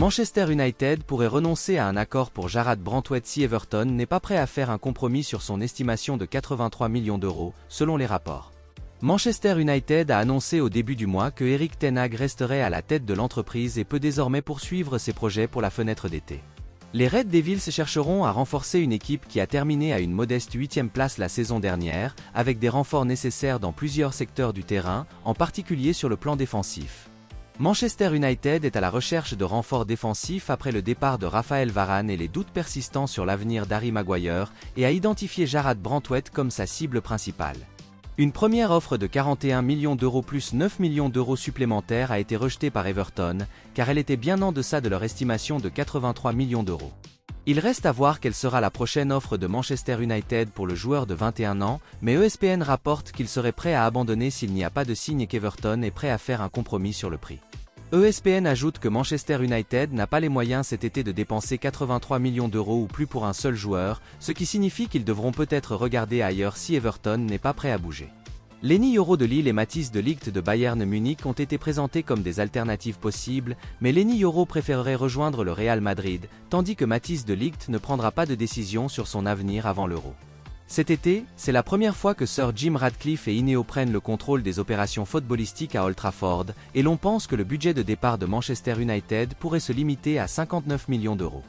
Manchester United pourrait renoncer à un accord pour Jarrad Branthwaite si Everton n'est pas prêt à faire un compromis sur son estimation de 83 millions d'euros, selon les rapports. Manchester United a annoncé au début du mois que Erik ten Hag resterait à la tête de l'entreprise et peut désormais poursuivre ses projets pour la fenêtre d'été. Les Red Devils chercheront à renforcer une équipe qui a terminé à une modeste 8e place la saison dernière, avec des renforts nécessaires dans plusieurs secteurs du terrain, en particulier sur le plan défensif. Manchester United est à la recherche de renforts défensifs après le départ de Raphaël Varane et les doutes persistants sur l'avenir d'Harry Maguire, et a identifié Jarrad Branthwaite comme sa cible principale. Une première offre de 41 millions d'euros plus 9 millions d'euros supplémentaires a été rejetée par Everton, car elle était bien en deçà de leur estimation de 83 millions d'euros. Il reste à voir quelle sera la prochaine offre de Manchester United pour le joueur de 21 ans, mais ESPN rapporte qu'il serait prêt à abandonner s'il n'y a pas de signe et qu'Everton est prêt à faire un compromis sur le prix. ESPN ajoute que Manchester United n'a pas les moyens cet été de dépenser 83 millions d'euros ou plus pour un seul joueur, ce qui signifie qu'ils devront peut-être regarder ailleurs si Everton n'est pas prêt à bouger. Lenny Yoro de Lille et Matthijs de Ligt de Bayern Munich ont été présentés comme des alternatives possibles, mais Lenny Yoro préférerait rejoindre le Real Madrid, tandis que Matthijs de Ligt ne prendra pas de décision sur son avenir avant l'Euro. Cet été, c'est la première fois que Sir Jim Ratcliffe et Ineos prennent le contrôle des opérations footballistiques à Old Trafford, et l'on pense que le budget de départ de Manchester United pourrait se limiter à 59 millions d'euros.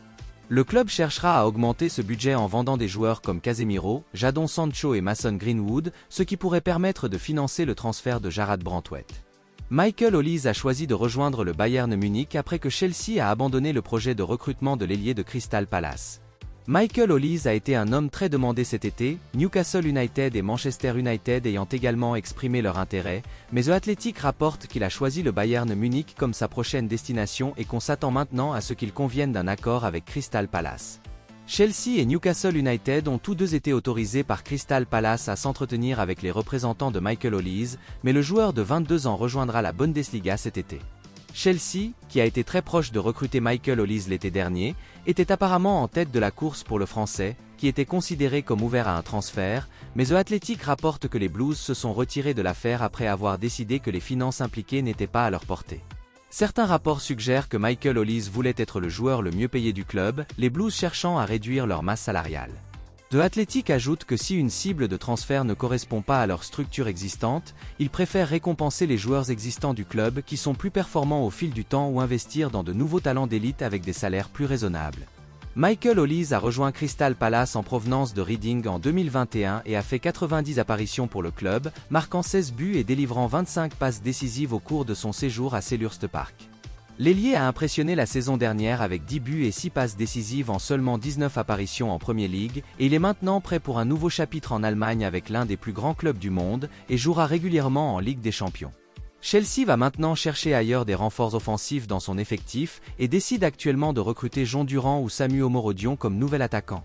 Le club cherchera à augmenter ce budget en vendant des joueurs comme Casemiro, Jadon Sancho et Mason Greenwood, ce qui pourrait permettre de financer le transfert de Jarrad Branthwaite. Michael Olise a choisi de rejoindre le Bayern Munich après que Chelsea a abandonné le projet de recrutement de l'ailier de Crystal Palace. Michael Olise a été un homme très demandé cet été, Newcastle United et Manchester United ayant également exprimé leur intérêt, mais The Athletic rapporte qu'il a choisi le Bayern Munich comme sa prochaine destination et qu'on s'attend maintenant à ce qu'il convienne d'un accord avec Crystal Palace. Chelsea et Newcastle United ont tous deux été autorisés par Crystal Palace à s'entretenir avec les représentants de Michael Olise, mais le joueur de 22 ans rejoindra la Bundesliga cet été. Chelsea, qui a été très proche de recruter Michael Olise l'été dernier, était apparemment en tête de la course pour le Français, qui était considéré comme ouvert à un transfert, mais The Athletic rapporte que les Blues se sont retirés de l'affaire après avoir décidé que les finances impliquées n'étaient pas à leur portée. Certains rapports suggèrent que Michael Olise voulait être le joueur le mieux payé du club, les Blues cherchant à réduire leur masse salariale. The Athletic ajoute que si une cible de transfert ne correspond pas à leur structure existante, ils préfèrent récompenser les joueurs existants du club qui sont plus performants au fil du temps ou investir dans de nouveaux talents d'élite avec des salaires plus raisonnables. Michael Olise a rejoint Crystal Palace en provenance de Reading en 2021 et a fait 90 apparitions pour le club, marquant 16 buts et délivrant 25 passes décisives au cours de son séjour à Selhurst Park. L'ailier a impressionné la saison dernière avec 10 buts et 6 passes décisives en seulement 19 apparitions en Premier League, et il est maintenant prêt pour un nouveau chapitre en Allemagne avec l'un des plus grands clubs du monde, et jouera régulièrement en Ligue des Champions. Chelsea va maintenant chercher ailleurs des renforts offensifs dans son effectif, et décide actuellement de recruter Jean Durand ou Samu Omorodion comme nouvel attaquant.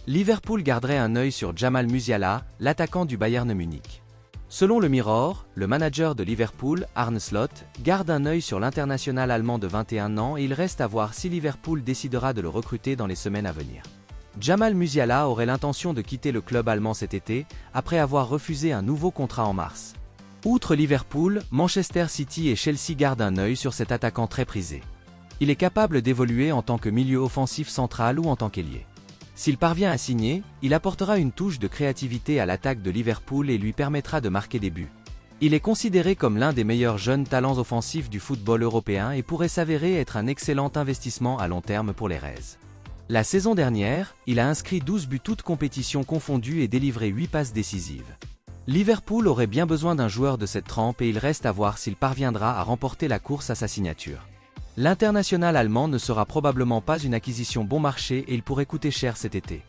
Liverpool garderait un œil sur Jamal Musiala, l'attaquant du Bayern Munich. Selon le Mirror, le manager de Liverpool, Arne Slot, garde un œil sur l'international allemand de 21 ans et il reste à voir si Liverpool décidera de le recruter dans les semaines à venir. Jamal Musiala aurait l'intention de quitter le club allemand cet été, après avoir refusé un nouveau contrat en mars. Outre Liverpool, Manchester City et Chelsea gardent un œil sur cet attaquant très prisé. Il est capable d'évoluer en tant que milieu offensif central ou en tant qu'ailier. S'il parvient à signer, il apportera une touche de créativité à l'attaque de Liverpool et lui permettra de marquer des buts. Il est considéré comme l'un des meilleurs jeunes talents offensifs du football européen et pourrait s'avérer être un excellent investissement à long terme pour les Reds. La saison dernière, il a inscrit 12 buts toutes compétitions confondues et délivré 8 passes décisives. Liverpool aurait bien besoin d'un joueur de cette trempe et il reste à voir s'il parviendra à remporter la course à sa signature. L'international allemand ne sera probablement pas une acquisition bon marché et il pourrait coûter cher cet été.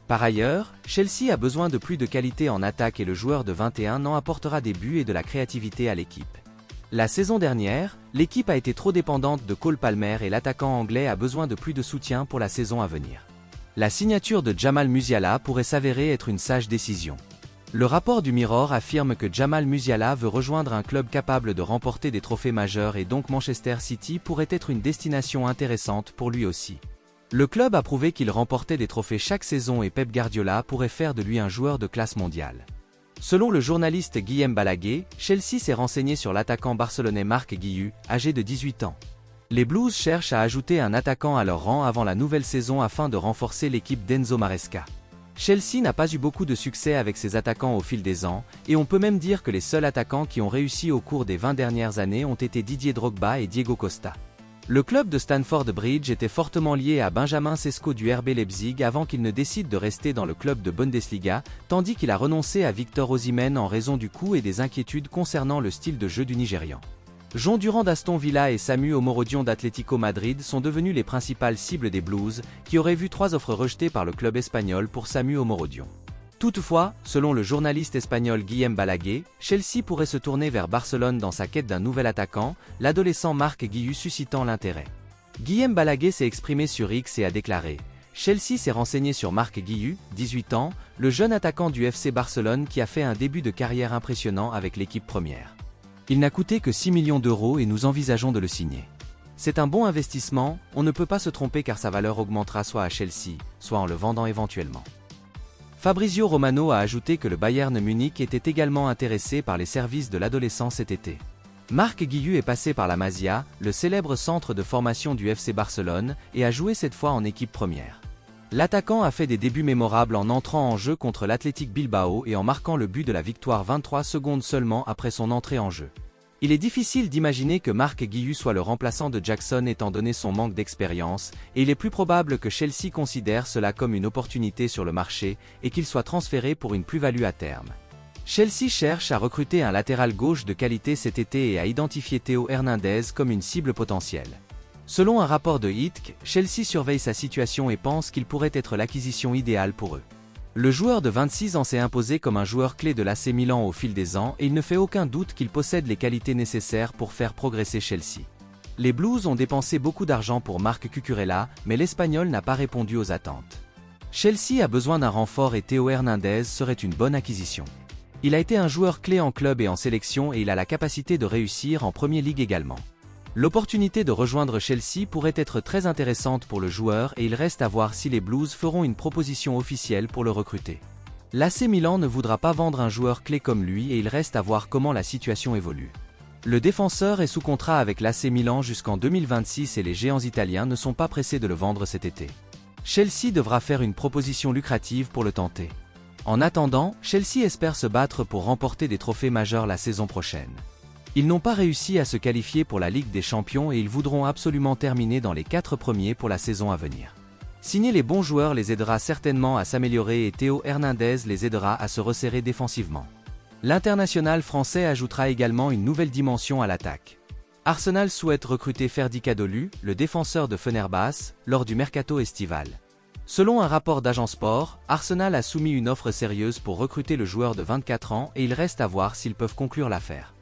Par ailleurs, Chelsea a besoin de plus de qualité en attaque et le joueur de 21 ans apportera des buts et de la créativité à l'équipe. La saison dernière, l'équipe a été trop dépendante de Cole Palmer et l'attaquant anglais a besoin de plus de soutien pour la saison à venir. La signature de Jamal Musiala pourrait s'avérer être une sage décision. Le rapport du Mirror affirme que Jamal Musiala veut rejoindre un club capable de remporter des trophées majeurs et donc Manchester City pourrait être une destination intéressante pour lui aussi. Le club a prouvé qu'il remportait des trophées chaque saison et Pep Guardiola pourrait faire de lui un joueur de classe mondiale. Selon le journaliste Guillem Balaguer, Chelsea s'est renseigné sur l'attaquant barcelonais Marc Guiu, âgé de 18 ans. Les Blues cherchent à ajouter un attaquant à leur rang avant la nouvelle saison afin de renforcer l'équipe d'Enzo Maresca. Chelsea n'a pas eu beaucoup de succès avec ses attaquants au fil des ans, et on peut même dire que les seuls attaquants qui ont réussi au cours des 20 dernières années ont été Didier Drogba et Diego Costa. Le club de Stamford Bridge était fortement lié à Benjamin Sesko du RB Leipzig avant qu'il ne décide de rester dans le club de Bundesliga, tandis qu'il a renoncé à Victor Osimhen en raison du coût et des inquiétudes concernant le style de jeu du Nigérian. John Durand d'Aston Villa et Samu Omorodion d'Atlético Madrid sont devenus les principales cibles des Blues, qui auraient vu 3 offres rejetées par le club espagnol pour Samu Omorodion. Toutefois, selon le journaliste espagnol Guillem Balaguer, Chelsea pourrait se tourner vers Barcelone dans sa quête d'un nouvel attaquant, l'adolescent Marc Guiu suscitant l'intérêt. Guillem Balaguer s'est exprimé sur X et a déclaré « Chelsea s'est renseigné sur Marc Guiu, 18 ans, le jeune attaquant du FC Barcelone qui a fait un début de carrière impressionnant avec l'équipe première. Il n'a coûté que 6 millions d'euros et nous envisageons de le signer. C'est un bon investissement, on ne peut pas se tromper car sa valeur augmentera soit à Chelsea, soit en le vendant éventuellement. » Fabrizio Romano a ajouté que le Bayern Munich était également intéressé par les services de l'adolescent cet été. Marc Guiu est passé par la Masia, le célèbre centre de formation du FC Barcelone, et a joué cette fois en équipe première. L'attaquant a fait des débuts mémorables en entrant en jeu contre l'Athletic Bilbao et en marquant le but de la victoire 23 secondes seulement après son entrée en jeu. Il est difficile d'imaginer que Marc Guiu soit le remplaçant de Jackson étant donné son manque d'expérience, et il est plus probable que Chelsea considère cela comme une opportunité sur le marché et qu'il soit transféré pour une plus-value à terme. Chelsea cherche à recruter un latéral gauche de qualité cet été et à identifier Théo Hernandez comme une cible potentielle. Selon un rapport de Hitk, Chelsea surveille sa situation et pense qu'il pourrait être l'acquisition idéale pour eux. Le joueur de 26 ans s'est imposé comme un joueur clé de l'AC Milan au fil des ans et il ne fait aucun doute qu'il possède les qualités nécessaires pour faire progresser Chelsea. Les Blues ont dépensé beaucoup d'argent pour Marc Cucurella, mais l'Espagnol n'a pas répondu aux attentes. Chelsea a besoin d'un renfort et Théo Hernandez serait une bonne acquisition. Il a été un joueur clé en club et en sélection et il a la capacité de réussir en Premier League également. L'opportunité de rejoindre Chelsea pourrait être très intéressante pour le joueur et il reste à voir si les Blues feront une proposition officielle pour le recruter. L'AC Milan ne voudra pas vendre un joueur clé comme lui et il reste à voir comment la situation évolue. Le défenseur est sous contrat avec l'AC Milan jusqu'en 2026 et les géants italiens ne sont pas pressés de le vendre cet été. Chelsea devra faire une proposition lucrative pour le tenter. En attendant, Chelsea espère se battre pour remporter des trophées majeurs la saison prochaine. Ils n'ont pas réussi à se qualifier pour la Ligue des Champions et ils voudront absolument terminer dans les 4 premiers pour la saison à venir. Signer les bons joueurs les aidera certainement à s'améliorer et Théo Hernandez les aidera à se resserrer défensivement. L'international français ajoutera également une nouvelle dimension à l'attaque. Arsenal souhaite recruter Ferdi Kadolu, le défenseur de Fenerbahçe, lors du mercato estival. Selon un rapport d'Agence Sport, Arsenal a soumis une offre sérieuse pour recruter le joueur de 24 ans et il reste à voir s'ils peuvent conclure l'affaire.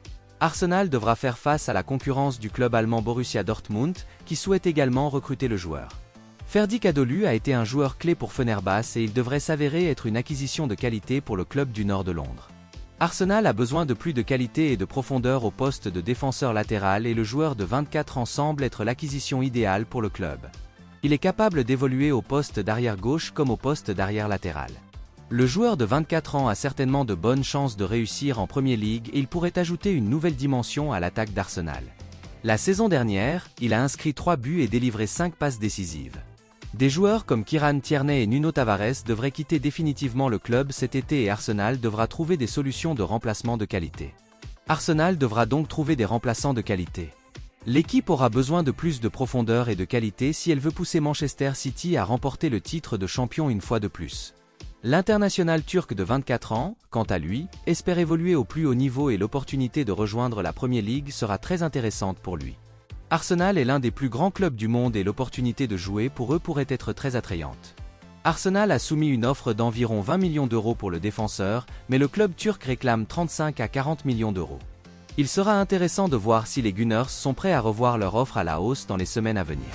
Arsenal devra faire face à la concurrence du club allemand Borussia Dortmund, qui souhaite également recruter le joueur. Ferdi Kadolu a été un joueur clé pour Fenerbahçe et il devrait s'avérer être une acquisition de qualité pour le club du nord de Londres. Arsenal a besoin de plus de qualité et de profondeur au poste de défenseur latéral et le joueur de 24 ans semble être l'acquisition idéale pour le club. Il est capable d'évoluer au poste d'arrière gauche comme au poste d'arrière latéral. Le joueur de 24 ans a certainement de bonnes chances de réussir en Premier League et il pourrait ajouter une nouvelle dimension à l'attaque d'Arsenal. La saison dernière, il a inscrit 3 buts et délivré 5 passes décisives. Des joueurs comme Kieran Tierney et Nuno Tavares devraient quitter définitivement le club cet été et Arsenal devra trouver des solutions de remplacement de qualité. Arsenal devra donc trouver des remplaçants de qualité. L'équipe aura besoin de plus de profondeur et de qualité si elle veut pousser Manchester City à remporter le titre de champion une fois de plus. L'international turc de 24 ans, quant à lui, espère évoluer au plus haut niveau et l'opportunité de rejoindre la Premier League sera très intéressante pour lui. Arsenal est l'un des plus grands clubs du monde et l'opportunité de jouer pour eux pourrait être très attrayante. Arsenal a soumis une offre d'environ 20 millions d'euros pour le défenseur, mais le club turc réclame 35 à 40 millions d'euros. Il sera intéressant de voir si les Gunners sont prêts à revoir leur offre à la hausse dans les semaines à venir.